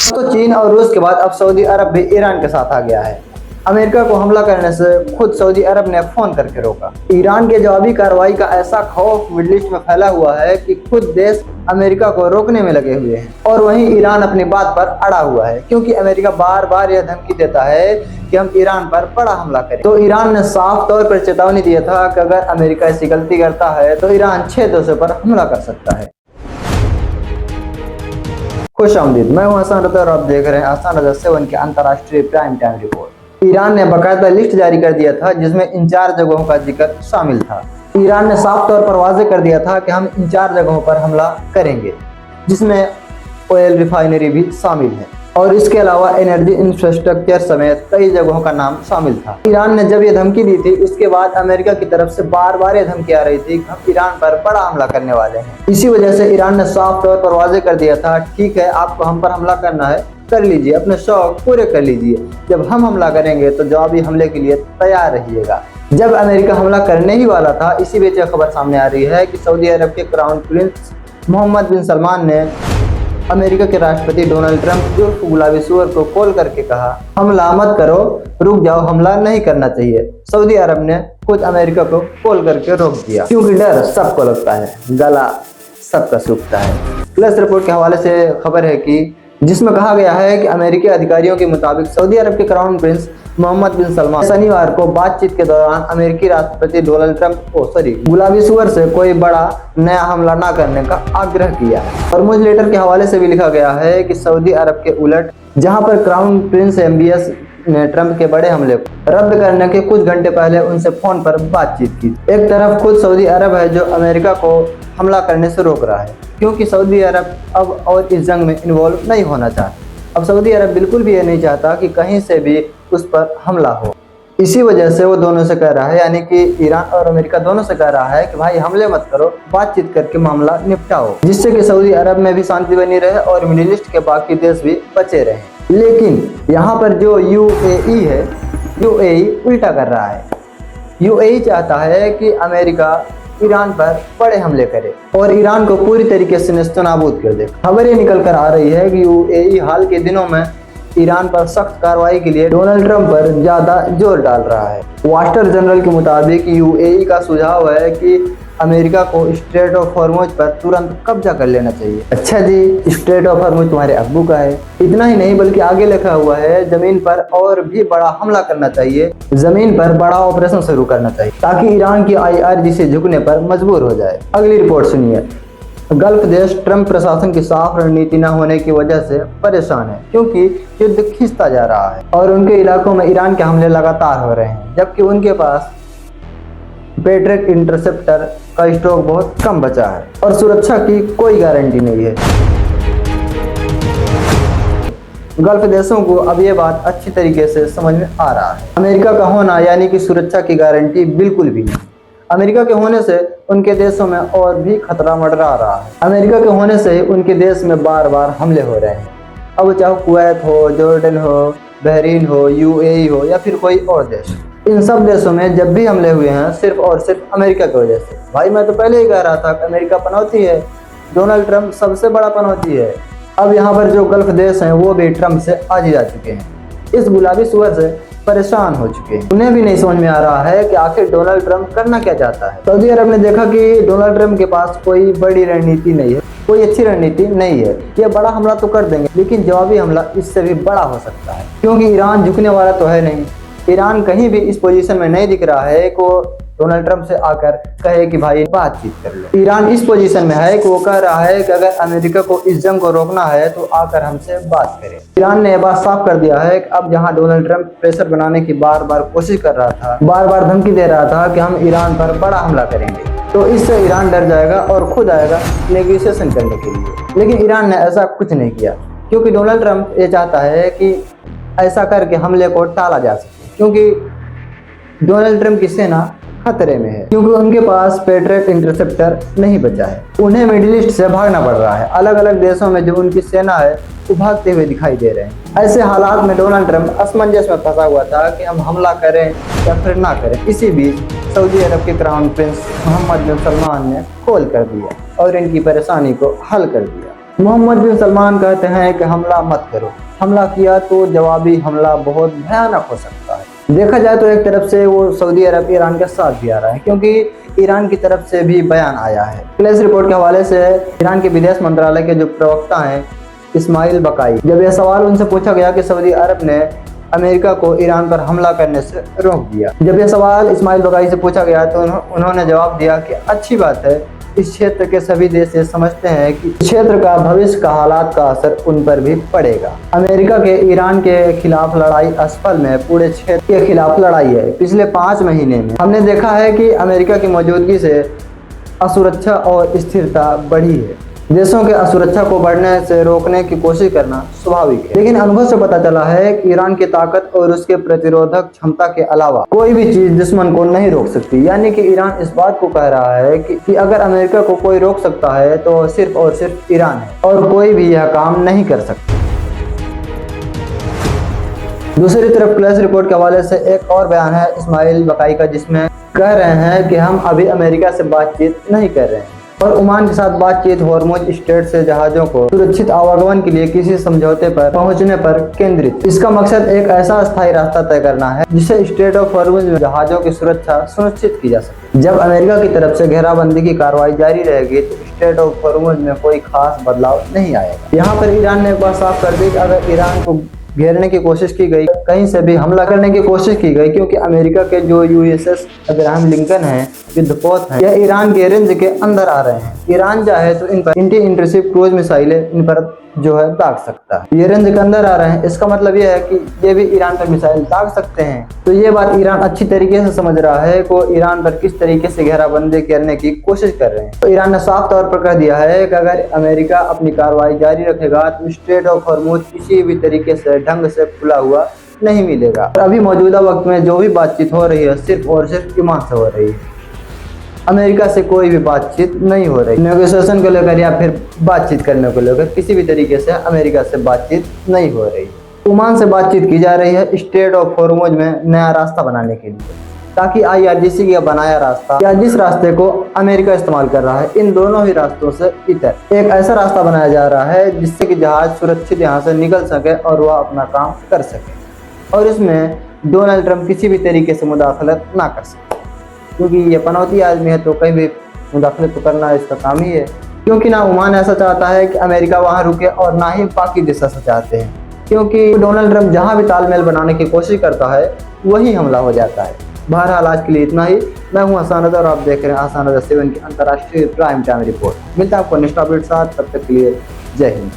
तो चीन और रूस के बाद अब सऊदी अरब भी ईरान के साथ आ गया है। अमेरिका को हमला करने से खुद सऊदी अरब ने फोन करके रोका। ईरान के जवाबी कार्रवाई का ऐसा खौफ मिडिल ईस्ट में फैला हुआ है कि खुद देश अमेरिका को रोकने में लगे हुए हैं और वहीं ईरान अपनी बात पर अड़ा हुआ है, क्योंकि अमेरिका बार बार यह धमकी देता है कि हम ईरान पर बड़ा हमला करें। तो ईरान ने साफ तौर पर चेतावनी दिया था कि अगर अमेरिका ऐसी गलती करता है तो ईरान 6 देशों पर हमला कर सकता है। खुश आमदीद, मैं हूं हसन रजा और आप देख रहे हैं हसन रजा 7 के अंतर्राष्ट्रीय प्राइम टाइम रिपोर्ट। ईरान ने बाकायदा लिस्ट जारी कर दिया था जिसमें इन 4 जगहों का जिक्र शामिल था। ईरान ने साफ तौर पर वाज़ेह कर दिया था कि हम इन 4 जगहों पर हमला करेंगे, जिसमें ऑयल रिफाइनरी भी शामिल है और इसके अलावा एनर्जी इंफ्रास्ट्रक्चर समेत कई जगहों का नाम शामिल था। ईरान ने जब ये धमकी दी थी, उसके बाद अमेरिका की तरफ से बार बार ये धमकी आ रही थी कि हम ईरान पर बड़ा हमला करने वाले हैं। इसी वजह से ईरान ने साफ तौर पर वाज़ेह कर दिया था, ठीक है, आपको हम पर हमला करना है, कर लीजिए, अपने शौक पूरे कर लीजिए। जब हम हमला करेंगे तो जवाबी हमले के लिए तैयार रहिएगा। जब अमेरिका हमला करने ही वाला था, इसी बीच खबर सामने आ रही है कि सऊदी अरब के क्राउन प्रिंस मोहम्मद बिन सलमान ने अमेरिका के राष्ट्रपति डोनाल्ड ट्रंप उर्फ गुलाबी सूअर को कॉल करके कहा, हमला मत करो, रुक जाओ, हमला नहीं करना चाहिए। सऊदी अरब ने खुद अमेरिका को कॉल करके रोक दिया, क्योंकि डर सबको लगता है, गला सबका सूखता है। प्लस रिपोर्ट के हवाले से खबर है कि जिसमें कहा गया है कि अमेरिकी अधिकारियों के मुताबिक सऊदी अरब के क्राउन प्रिंस मोहम्मद बिन सलमान शनिवार को बातचीत के दौरान अमेरिकी राष्ट्रपति डोनाल्ड ट्रंप को गुलाबी सूअर से कोई बड़ा नया हमला न करने का आग्रह किया। और मुझ लेटर के हवाले से भी लिखा गया है कि सऊदी अरब के उलट जहां पर क्राउन प्रिंस MBS ने ट्रंप के बड़े हमले को रद्द करने के कुछ घंटे पहले उनसे फोन पर बातचीत की। एक तरफ खुद सऊदी अरब है जो अमेरिका को हमला करने से रोक रहा है, क्योंकि सऊदी अरब अब और इस जंग में इन्वॉल्व नहीं होना चाहता। अब सऊदी अरब बिल्कुल भी ये नहीं चाहता कि कहीं से भी उस पर हमला हो। इसी वजह से वो दोनों से कह रहा है, यानी कि ईरान और अमेरिका दोनों से कह रहा है कि भाई हमले मत करो, बातचीत करके मामला निपटाओ, जिससे कि सऊदी अरब में भी शांति बनी रहे और मिडिल ईस्ट के बाकी देश भी बचे रहे। लेकिन यहाँ पर जो UAE है, UAE उल्टा कर रहा है। UAE चाहता है कि अमेरिका ईरान पर बड़े हमले करे और ईरान को पूरी तरीके से नेस्तनाबूद कर दे। खबरें निकल कर आ रही है कि UAE हाल के दिनों में ईरान पर सख्त कार्रवाई के लिए डोनाल्ड ट्रंप पर ज्यादा जोर डाल रहा है। वास्टर जनरल के मुताबिक UAE का सुझाव है कि अमेरिका को स्ट्रेट ऑफ हॉर्मुज पर तुरंत कब्जा कर लेना चाहिए। अच्छा जी, स्ट्रेट ऑफ हॉर्मुज तुम्हारे अब्बू का है। इतना ही नहीं बल्कि आगे लिखा हुआ है जमीन पर और भी बड़ा हमला करना चाहिए, जमीन पर बड़ा ऑपरेशन शुरू करना चाहिए, ताकि ईरान की IRGC से झुकने पर मजबूर हो जाए। अगली रिपोर्ट सुनिए। गल्फ देश ट्रंप प्रशासन की साफ रणनीति न होने की वजह से परेशान है, क्योंकि युद्ध खिंचता जा रहा है और उनके इलाकों में ईरान के हमले लगातार हो रहे हैं, जबकि उनके पास पेट्रियट इंटरसेप्टर का स्टॉक बहुत कम बचा है और सुरक्षा की कोई गारंटी नहीं है। गल्फ देशों को अब ये बात अच्छी तरीके से समझ में आ रहा है। अमेरिका का होना यानी कि सुरक्षा की गारंटी बिल्कुल भी नहीं। अमेरिका के होने से उनके देशों में और भी खतरा मंडरा रहा है। अमेरिका के होने से उनके देश में बार बार हमले हो रहे हैं, अब चाहे कुवैत हो, जॉर्डन हो, बहरीन हो, UAE हो या फिर कोई और देश। इन सब देशों में जब भी हमले हुए हैं सिर्फ और सिर्फ अमेरिका की वजह से। भाई मैं तो पहले ही कह रहा था कि अमेरिका पनौती है, डोनाल्ड ट्रंप सबसे बड़ा पनौती है। अब यहाँ पर जो गल्फ देश हैं वो भी ट्रंप से आज ही जा चुके हैं, इस गुलाबी सूअर से परेशान हो चुके हैं। उन्हें भी नहीं समझ में आ रहा है कि आखिर डोनाल्ड ट्रंप करना क्या चाहता है। सऊदी अरब ने देखा कि डोनाल्ड ट्रंप के पास कोई बड़ी रणनीति नहीं है, कोई अच्छी रणनीति नहीं है। ये बड़ा हमला तो कर देंगे, लेकिन जवाबी हमला इससे भी बड़ा हो सकता है, क्योंकि ईरान झुकने वाला तो है नहीं। ईरान कहीं भी इस पोजीशन में नहीं दिख रहा है को डोनाल्ड ट्रंप से आकर कहे कि भाई बातचीत कर लो। ईरान इस पोजीशन में है कि वो कह रहा है कि अगर अमेरिका को इस जंग को रोकना है तो आकर हमसे बात करे। ईरान ने यह बात साफ कर दिया है कि अब जहां डोनाल्ड ट्रंप प्रेशर बनाने की बार बार कोशिश कर रहा था, बार बार धमकी दे रहा था कि हम ईरान पर बड़ा हमला करेंगे, तो इससे ईरान डर जाएगा और खुद आएगा नेगोशिएशन करने के लिए। लेकिन ईरान ने ऐसा कुछ नहीं किया, क्योंकि डोनाल्ड ट्रंप ये चाहता है कि ऐसा करके हमले को टाला जा सके, क्योंकि डोनाल्ड ट्रंप की सेना खतरे में है, क्योंकि उनके पास पेट्रियट इंटरसेप्टर नहीं बचा है। उन्हें मिडिल ईस्ट से भागना पड़ रहा है। अलग अलग देशों में जो उनकी सेना है वो भागते हुए दिखाई दे रहे हैं। ऐसे हालात में डोनाल्ड ट्रंप असमंजस में फंसा हुआ था कि हम हमला करें या फिर ना करें। इसी बीच सऊदी अरब के क्राउन प्रिंस मोहम्मद बिन सलमान ने कॉल कर दिया और इनकी परेशानी को हल कर दिया। मोहम्मद बिन सलमान कहते हैं कि हमला मत करो, हमला किया तो जवाबी हमला बहुत भयानक हो सकता है। देखा जाए तो एक तरफ से वो सऊदी अरब ईरान के साथ भी आ रहा है, क्योंकि ईरान की तरफ से भी बयान आया है। प्लेस रिपोर्ट के हवाले से ईरान के विदेश मंत्रालय के जो प्रवक्ता हैं इस्माइल बकाई, जब यह सवाल उनसे पूछा गया कि सऊदी अरब ने अमेरिका को ईरान पर हमला करने से रोक दिया, जब यह सवाल इस्माइल बकाई से पूछा गया तो उन्होंने जवाब दिया कि अच्छी बात है, इस क्षेत्र के सभी देश ये समझते हैं कि क्षेत्र का भविष्य का हालात का असर उन पर भी पड़ेगा। अमेरिका के ईरान के खिलाफ लड़ाई असफल में पूरे क्षेत्र के खिलाफ लड़ाई है। पिछले 5 महीने में हमने देखा है कि अमेरिका की मौजूदगी से असुरक्षा और स्थिरता बढ़ी है। देशों के असुरक्षा को बढ़ने से रोकने की कोशिश करना स्वाभाविक है, लेकिन अनुभव से पता चला है कि ईरान की ताकत और उसके प्रतिरोधक क्षमता के अलावा कोई भी चीज दुश्मन को नहीं रोक सकती। यानी कि ईरान इस बात को कह रहा है कि अगर अमेरिका को कोई रोक सकता है तो सिर्फ और सिर्फ ईरान है, और कोई भी यह काम नहीं कर सकता। दूसरी तरफ प्लेस रिपोर्ट के हवाले से एक और बयान है इस्माइल बकाई का, जिसमें कह रहे हैं कि हम अभी अमेरिका से बातचीत नहीं कर रहे हैं और ओमान के साथ बातचीत हॉर्मुज स्ट्रेट से जहाजों को सुरक्षित आवागमन के लिए किसी समझौते पर पहुंचने पर केंद्रित। इसका मकसद एक ऐसा अस्थायी रास्ता तय करना है जिससे स्ट्रेट ऑफ हॉर्मुज में जहाजों की सुरक्षा सुनिश्चित की जा सके। जब अमेरिका की तरफ से घेराबंदी की कार्रवाई जारी रहेगी तो स्ट्रेट ऑफ हॉर्मुज में कोई खास बदलाव नहीं आएगा। यहाँ पर ईरान ने एक बात साफ कर दी कि अगर ईरान को घेरने की कोशिश की गई, कहीं से भी हमला करने की कोशिश की गई, क्योंकि अमेरिका के जो यूएसएस अब्राहम लिंकन है, युद्धपोत है, यह ईरान के रेंज के अंदर आ रहे हैं। ईरान चाहे तो इन पर एंटी इंटरशिप क्रूज मिसाइलें इन पर जो है दाग सकता है। ये रेंज के अंदर आ रहे हैं, इसका मतलब यह है कि ये भी ईरान पर मिसाइल दाग सकते हैं। तो ये बात ईरान अच्छी तरीके से समझ रहा है को ईरान पर किस तरीके से घेराबंदी करने की कोशिश कर रहे हैं। तो ईरान ने साफ तौर पर कह दिया है कि अगर अमेरिका अपनी कार्रवाई जारी रखेगा तो स्ट्रेट ऑफ हॉर्मुज किसी भी तरीके से ढंग से खुला हुआ नहीं मिलेगा। अभी मौजूदा वक्त में जो भी बातचीत हो रही है सिर्फ और सिर्फ ईमान से हो रही है। अमेरिका से कोई भी बातचीत नहीं हो रही, नेगोशिएशन को लेकर या फिर बातचीत करने को लेकर किसी भी तरीके से अमेरिका से बातचीत नहीं हो रही। ओमान से बातचीत की जा रही है स्ट्रेट ऑफ हॉर्मुज में नया रास्ता बनाने के लिए, ताकि IRGC का बनाया रास्ता या जिस रास्ते को अमेरिका इस्तेमाल कर रहा है, इन दोनों ही रास्तों से इतर एक ऐसा रास्ता बनाया जा रहा है जिससे कि जहाज सुरक्षित यहाँ से निकल सके और वह अपना काम कर सके, और इसमें डोनाल्ड ट्रंप किसी भी तरीके से मुदाखलत ना कर सके, क्योंकि ये पनौती आदमी है तो कहीं भी मुदाखलत तो करना इसका काम ही है। क्योंकि ना ओमान ऐसा चाहता है कि अमेरिका वहाँ रुके और ना ही पाकि देश ऐसा चाहते हैं, क्योंकि डोनाल्ड ट्रंप जहाँ भी तालमेल बनाने की कोशिश करता है वही हमला हो जाता है। बहरहाल आज के लिए इतना ही। मैं हूँ हसन रज़ा और आप देख रहे हैं हसन रज़ा 7 की अंतर्राष्ट्रीय प्राइम टाइम रिपोर्ट। मिलता है आपको नेक्स्ट अपडेट साथ, तब तक के लिए जय हिंद।